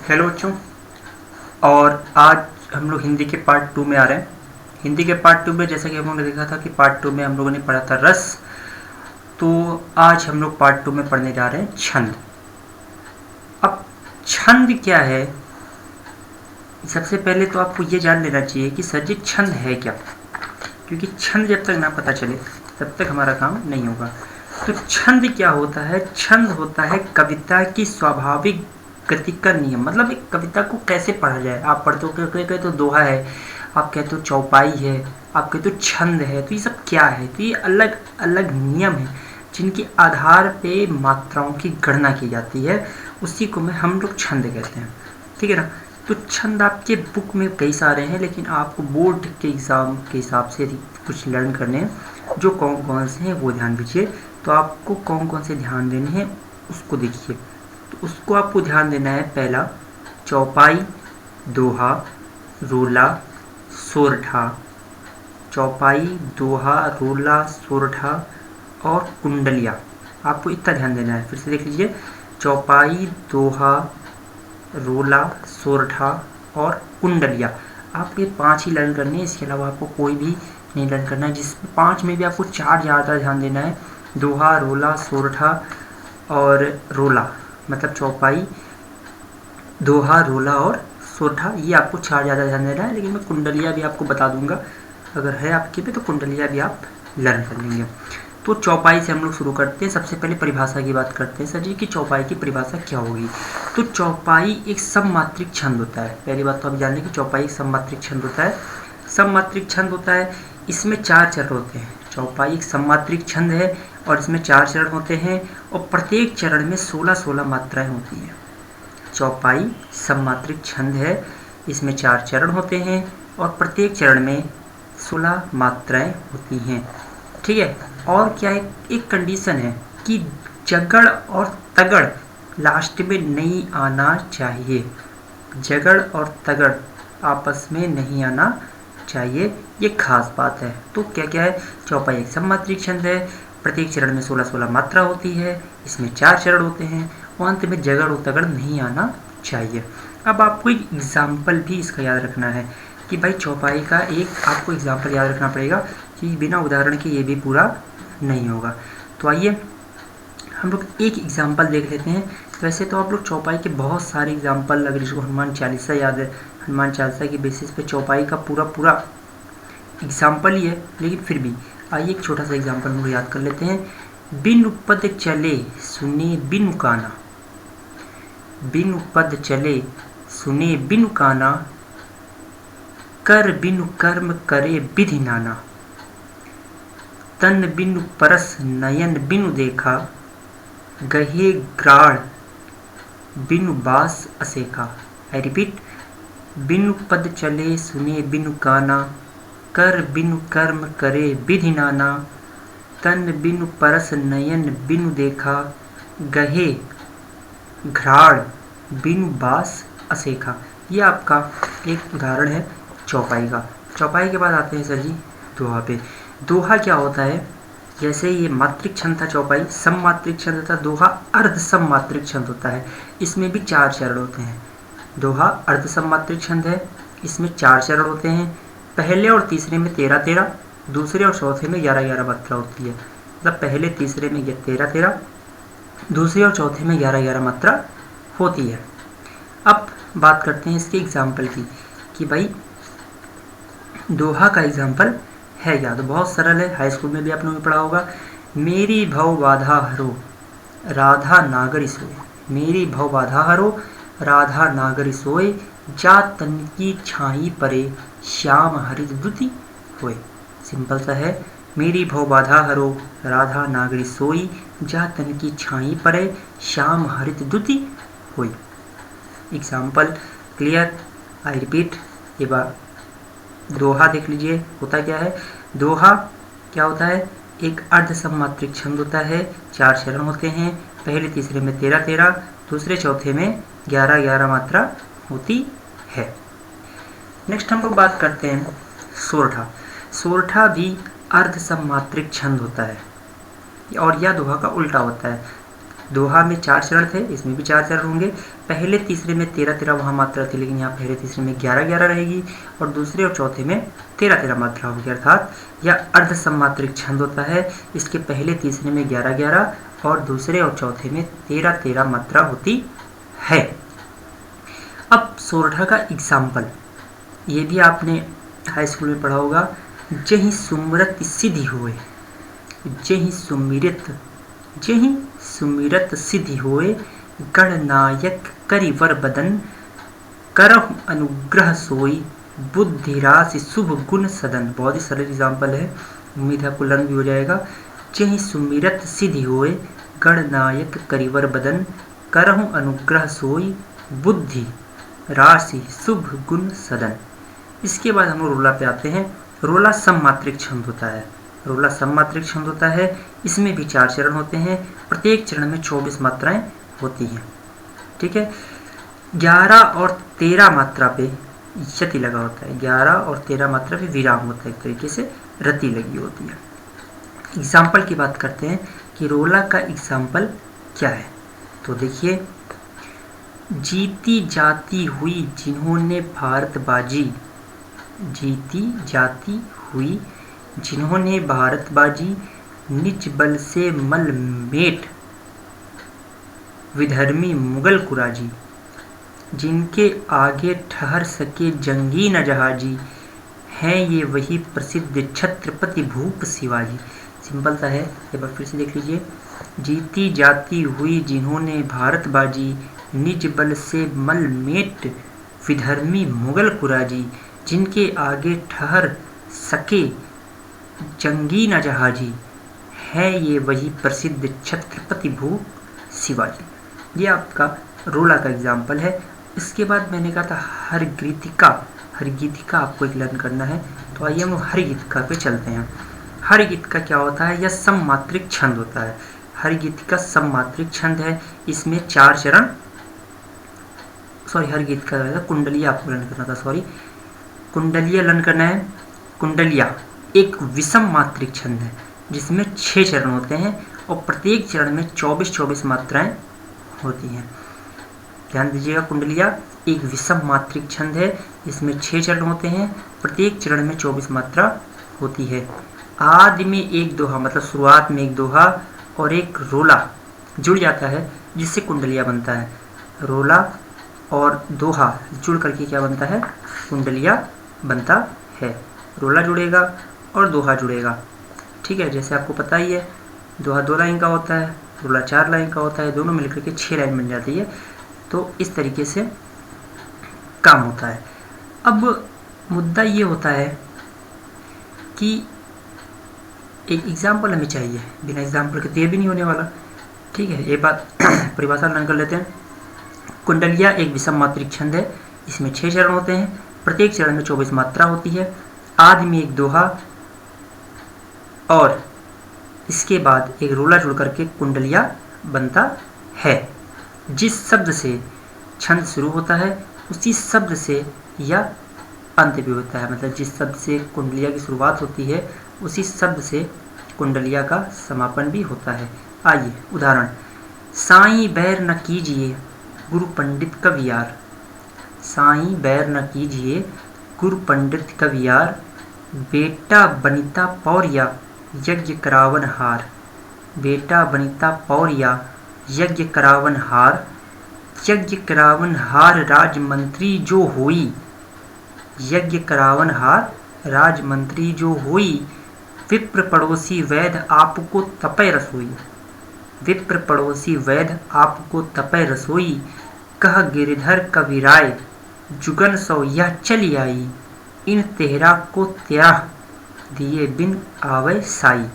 Hello बच्चों। और आज हम लोग हिंदी के पार्ट 2 में आ रहे हैं। हिंदी के पार्ट 2 में जैसा कि हम लोगों ने देखा था कि पार्ट 2 में हम लोगों ने पढ़ा था रस, तो आज हम लोग पार्ट 2 में पढ़ने जा रहे हैं छंद। अब छंद क्या है, सबसे पहले तो आपको ये जान लेना चाहिए कि सर जी छंद है क्या, क्योंकि छंद जब तक ना पता चले तब तक हमारा काम नहीं होगा। तो छंद क्या होता है? छंद होता है कविता की स्वाभाविक गति का नियम। मतलब एक कविता को कैसे पढ़ा जाए। आप पढ़ते हो कहते तो दोहा है, आप कहते हो चौपाई है, आप कहते हो छंद है। तो ये सब क्या है? तो ये अलग अलग नियम है जिनके आधार पे मात्राओं की गणना की जाती है, उसी को में हम लोग छंद कहते हैं। ठीक है ना। तो छंद आपके बुक में कई सारे हैं, लेकिन आपको बोर्ड के एग्ज़ाम के हिसाब से कुछ लर्न करने हैं। जो कौन कौन से हैं वो ध्यान दीजिए। तो आपको कौन कौन से ध्यान देने हैं उसको देखिए। तो उसको आपको ध्यान देना है। पहला, चौपाई, दोहा, रोला, सोरठा। चौपाई, दोहा, रोला, सोरठा और कुंडलिया। आपको इतना ध्यान देना है। फिर से देख लीजिए, चौपाई, दोहा, रोला, सोरठा और कुंडलिया। आपको ये 5 ही लर्न करनी है, इसके अलावा आपको कोई भी नहीं लर्न करना है। जिसमें 5 में भी आपको 4 ज़्यादा ध्यान देना है। दोहा, रोला, सोरठा और रोला, मतलब चौपाई, दोहा, रोला और सोरठा, ये आपको 4 ज़्यादा ध्यान देना है। लेकिन मैं कुंडलिया भी आपको बता दूंगा, अगर है आपके पे तो कुंडलिया भी आप लर्न कर लेंगे। तो चौपाई से हम लोग शुरू करते हैं। सबसे पहले परिभाषा की बात करते हैं। सर जी की चौपाई की परिभाषा क्या होगी? तो चौपाई एक सममात्रिक छंद होता है। पहली बात तो आप जान लें कि चौपाई एक सममात्रिक छंद होता है। सममात्रिक छंद होता है, इसमें 4 चरण होते हैं। चौपाई एक सममात्रिक छंद है और इसमें 4 चरण होते हैं और प्रत्येक चरण में 16-16 मात्राएं होती हैं। चौपाई सममात्रिक छंद है, इसमें 4 चरण होते हैं और प्रत्येक चरण में 16 मात्राएं होती हैं। ठीक है। और क्या है, एक कंडीशन है कि जगड़ और तगड़ लास्ट में नहीं आना चाहिए। जगड़ और तगड़ आपस में नहीं आना चाहिए, ये खास बात है। तो क्या क्या है? चौपाई एक सममात्रिक छंद है, प्रत्येक चरण में 16-16 मात्रा होती है, इसमें 4 चरण होते हैं और अंत में जगड़ और तगड़ नहीं आना चाहिए। अब आपको एक एग्जाम्पल भी इसका याद रखना है कि भाई चौपाई का एक आपको एग्जाम्पल याद रखना पड़ेगा कि बिना उदाहरण के ये भी पूरा नहीं होगा। तो आइए हम लोग एक एग्जाम्पल देख लेते हैं। वैसे तो आप लोग चौपाई के बहुत सारे एग्जाम्पल, अगर इसको हनुमान चालीसा याद है, हनुमान चालीसा की बेसिस पे चौपाई का पूरा एग्जाम्पल ही है, लेकिन फिर भी आइए एक छोटा सा एग्जाम्पल हम लोग याद कर लेते हैं। बिन उपद चले सुने बिनु काना। बिन उपद चले सुने बिनु काना, कर बिनु कर्म करे विधि नाना। तन बिनु परस नयन बिनु देखा, गहे ग्राण बिनु बास असेखा। आई रिपीट, बिनु पद चले सुने बिनु काना, कर बिनु कर्म करे विधि नाना। तन बिनु परस नयन बिनु देखा, गहे घ्राण बिनु बास असेखा। ये आपका एक उदाहरण है चौपाई का। चौपाई के बाद आते हैं सर जी दोहा पे। दोहा क्या होता है? जैसे ये मात्रिक छंद था चौपाई, सममात्रिक छंद था दोहा, अर्ध सममात्रिक छंद होता है। इसमें भी 4 चरण होते हैं। दोहा अर्ध सममात्रिक छंद है, इसमें 4 चरण होते हैं। पहले और तीसरे में 13-13, दूसरे और चौथे में 11-11 मात्रा होती है। मतलब पहले तीसरे में 13-13, दूसरे और चौथे में 11-11 मात्रा होती है। अब बात करते हैं इसके एग्जाम्पल की कि भाई दोहा का एग्जाम्पल है क्या? तो बहुत सरल है, हाई स्कूल में भी आपने पढ़ा होगा। मेरी भव बाधा हरो राधा नागरी सोए। मेरी भव बाधा हरो राधा नागरी सोए, जा तन की छाई परे श्याम हरित द्रुति होए। सिंपल सा है, मेरी भव बाधा हरो राधा नागरी सोई, जा तन की छाई परे श्याम हरित द्रुति होए। Example clear? आई रिपीट, ये बात दोहा देख लीजिए होता क्या है। दोहा क्या होता है? एक अर्ध सममात्रिक छंद होता है, 4 चरण होते हैं। पहले तीसरे में 13-13, दूसरे चौथे में 11-11 मात्रा होती है। नेक्स्ट हम लोग बात करते हैं सोरठा। सोरठा भी अर्ध सममात्रिक छंद होता है और यह दोहा का उल्टा होता है। दोहा में 4 चरण थे, इसमें भी 4 चरण होंगे। पहले तीसरे में 13-13 वहाँ मात्रा थी, लेकिन यहाँ पहले तीसरे में 11-11 रहेगी, और दूसरे और चौथे में 13-13 मात्रा होगी। अर्थात यह अर्ध सम्मात्रिक छंद होता है। इसके पहले तीसरे में 11-11 और दूसरे और चौथे में 13-13 मात्रा होती है। अब सोरठा का एग्जाम्पल, ये भी आपने हाई स्कूल में पढ़ा होगा। जही सुमिरत सिद्धि होए, जही सुमिरत सिद्धि होए, गणनायक करिवर बदन, करहु अनुग्रह सोई, बुद्धि राशि शुभ गुण सदन। बहुत ही सरल एग्जाम्पल है, उम्मीद है आपको लर्न भी हो जाएगा। जही सुमिरत सिद्धि होए, गणनायक करिवर बदन, करहु अनुग्रह सोई, बुद्धि राशि शुभ गुण सदन। इसके बाद हम लोग रोला पे आते हैं। रोला सममात्रिक छंद होता है। रोला सममात्रिक छंद होता है। इसमें भी 4 चरण होते हैं। प्रत्येक चरण में 24 मात्राएं होती हैं। ठीक है। 11 और 13 मात्रा पे यति लगा होता है। 11 और 13 मात्रा पे विराम होता है, एक तरीके से रति लगी होती है। एग्जाम्पल की बात करते हैं कि रोला का एग्जाम्पल क्या है। तो देखिए, जीती जाती हुई जिन्होंने भारत बाजी, जीती जाती हुई जिन्होंने भारत बाजी, निज बल से मल मेट विधर्मी मुगल कुराजी, जिनके आगे ठहर सके जंगी न जहाजी, हैं ये वही प्रसिद्ध छत्रपति भूप शिवाजी। सिंपल सा है, एक बार फिर से देख लीजिए। जीती जाती हुई जिन्होंने भारत बाजी, निज बल से मल मेट विधर्मी मुगल कुराजी, जिनके आगे ठहर सके जंगी न जहाजी, है ये वही प्रसिद्ध छत्रपति भूप शिवाजी। ये आपका रोला का एग्जाम्पल है। इसके बाद मैंने कहा था हरगीतिका, हरगीतिका आपको एक लर्न करना है। तो आइए हम हरगीतिका पे चलते हैं। हरगीतिका क्या होता है? यह सममात्रिक छंद होता है। हरगीतिका सममात्रिक छंद है। इसमें 4 चरण, हरगीतिका कुंडलिया आपको लर्न करना था, कुंडलिया लर्न करना है। कुंडलिया एक विषम मात्रिक छंद है जिसमें 6 चरण होते हैं और प्रत्येक चरण में 24-24 मात्राएं होती हैं। ध्यान दीजिएगा, कुंडलिया एक विषम मात्रिक छंद है। इसमें 6 चरण होते हैं, प्रत्येक चरण में 24 मात्रा होती है। आदि में एक दोहा, मतलब शुरुआत में एक दोहा और एक रोला जुड़ जाता है, जिससे कुंडलिया बनता है। रोला और दोहा जुड़ करके क्या बनता है? कुंडलिया बनता है। रोला जुड़ेगा और दोहा जुड़ेगा। ठीक है, जैसे आपको पता ही है, दोहा 2 लाइन का होता है, रोला 4 लाइन का होता है, दोनों मिलकर के 6 लाइन बन जाती है। तो इस तरीके से काम होता है। अब मुद्दा ये होता है कि एक एग्जाम्पल हमें चाहिए, बिना एग्जाम्पल के तैयार भी नहीं होने वाला। ठीक है, एक बात परिभाषा लर्न कर लेते हैं। कुंडलिया एक विषम मात्रिक छंद है। इसमें 6 चरण होते हैं, प्रत्येक चरण में 24 मात्रा होती है। आदि में एक दोहा और इसके बाद एक रोला जुड़ करके कुंडलिया बनता है। जिस शब्द से छंद शुरू होता है उसी शब्द से यह अंत भी होता है। मतलब जिस शब्द से कुंडलिया की शुरुआत होती है उसी शब्द से कुंडलिया का समापन भी होता है। आइए उदाहरण, साईं बैर न कीजिए गुरु पंडित कवियार, साईं बैर न कीजिए गुरु पंडित कवियार, बेटा बनिता पौरिया यज्ञ करावन हार, बेटा बनिता पौरिया यज्ञ करावन हार, यज्ञ करावन हार राजमंत्री जो होई, यज्ञ करावन हार राजमंत्री जो होई, विप्र पड़ोसी वैद आपको तपय रसोई, विप्र पड़ोसी वैद आपको तपय रसोई, कह गिरधर कविराय जुगन सो यह चली आई, इन 13 को 13 दिए बिन आवे साई,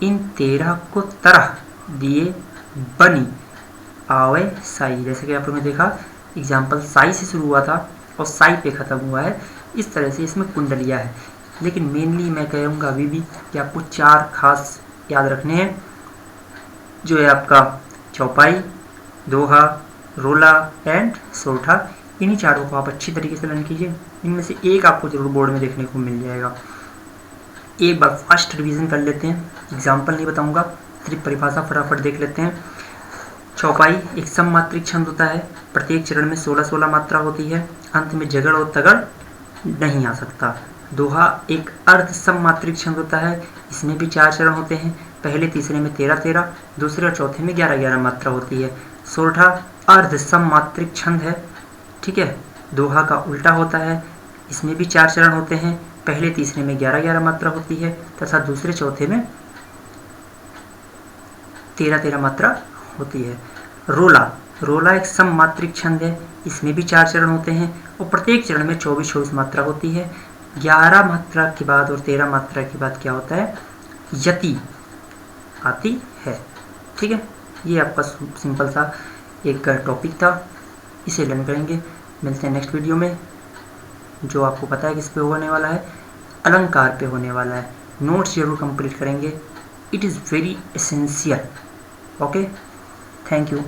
इन 13 को 13 दिए बनी आवे साई। जैसे कि आप लोगों ने देखा एग्जाम्पल साई से शुरू हुआ था और साई पे ख़त्म हुआ है। इस तरह से इसमें कुंडलिया है। लेकिन मेनली मैं कहूँगा अभी भी कि आपको 4 खास याद रखने हैं, जो है आपका चौपाई, दोहा, रोला एंड सोरठा। इन्हीं 4 को आप अच्छी तरीके से लर्न कीजिए। इनमें से एक आपको जरूर बोर्ड में देखने को मिल जाएगा। एक बार फास्ट रिवीजन कर लेते हैं, एग्जाम्पल नहीं बताऊंगा, सिर्फ परिभाषा फटाफट देख लेते हैं। चौपाई एक सममात्रिक छंद होता है, प्रत्येक चरण में 16-16 मात्रा होती है, अंत में जगड़ और तगड़ नहीं आ सकता। दोहा एक अर्ध सममात्रिक छंद होता है, इसमें भी 4 चरण होते हैं, पहले तीसरे में 13-13, दूसरे और चौथे में 11-11 मात्रा होती है। सोरठा अर्ध सममात्रिक छंद है, ठीक है। दोहा का उल्टा होता है, इसमें भी 4 चरण होते हैं, पहले तीसरे में 11-11 मात्रा होती है तथा दूसरे चौथे में 13-13 मात्रा होती है। रोला एक सममात्रिक छंद है, इसमें भी 4 चरण होते हैं और प्रत्येक चरण में 24-24 मात्रा होती है। 11 मात्रा के बाद और 13 मात्रा के बाद क्या होता है, यति आती है, ठीक है। ये आपका सिंपल सा एक टॉपिक था, इसे लर्न करेंगे। मिलते हैं नेक्स्ट वीडियो में, जो आपको पता है किस पे होने वाला है, अलंकार पे होने वाला है। नोट्स जरूर कंप्लीट करेंगे, it is very essential. Okay, thank you.